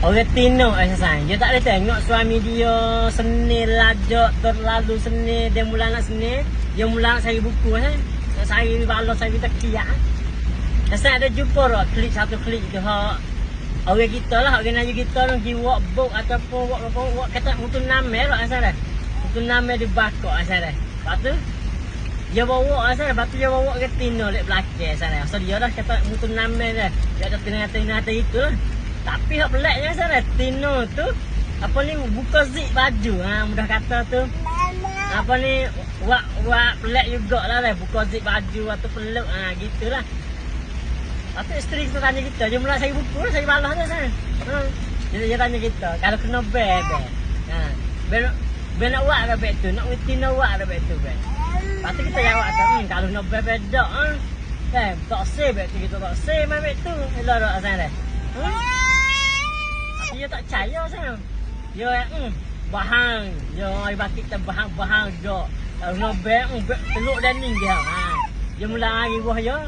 Orang Tino sayang. Dia tak boleh tengok suami dia seni lajak terlalu seni. Dia mula nak seni. Dia mula nak cari buku Nak cari balon, cari tekiak. Saya ada jumpa klik satu klik tu. Orang kita lah, orang Melayu kita tu pergi walk book ataupun walk kata untuk namel asal dah. Untuk namel di bakok asal dah. Lepas tu dia bawa asal dah, lepas tu dia bawa ke Tino lek belakang asal dah. So dia dah kata untuk namel dah. Dia ada tengah-tengah itu lah. Tapi hak peliknya asal dah Tino tu apa ni buka zip baju. Mudah kata tu. Apa ni wak pelik jugalah lah buka zip baju atau peluk gitulah. Apa isteri kita tanya kita, dia mula cari buku, cari balas tu sana. Dia tanya kita, kalau kena beg. Beg nak buat ke beg tu? Nak witi nak buat ke beg tu beg? Lepas tu kita jawab tu, kalau nak beg bedak tak say beg tu, kita tak say main beg tu. Elok tak sana dah. Tapi dia tak percaya sana. Dia bahang. Dia ibarat kita bahang dok. Kalau nak beg, teluk dan ni dia. Dia mula lagi buah dia.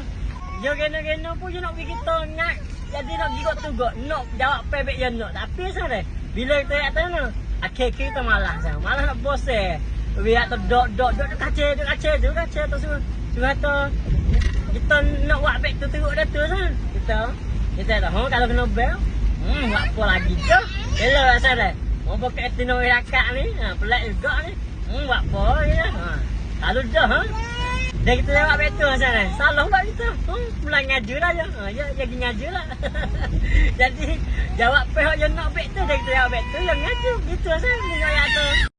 Dia kena pun dia nak pergi kita nak. Jadi nak pergi kot tu kot. Nak jawab pebek dia nak. Tapi sana bila kita nak tanya, akhir kita malas. Malas nak bosan. Biar tu dok kacau tu semua. Cuma tu kita nak buat beg tu teruk dah tu sana. Kita tahu kalau kena bel, buat apa lagi tu? Hello sana. Mau pakai Tino Irakak ni, pelik juga ni. Buat apa ya? Kalau dah dah kita jawab betul sana. Salah buat kita. Mula ngaju lah je. Dia pergi ngaju lah. Jadi jawab pihak yang nak bet tu dah kita jawab betul yang ngaju. Gitu sana. Tengok ayat tu.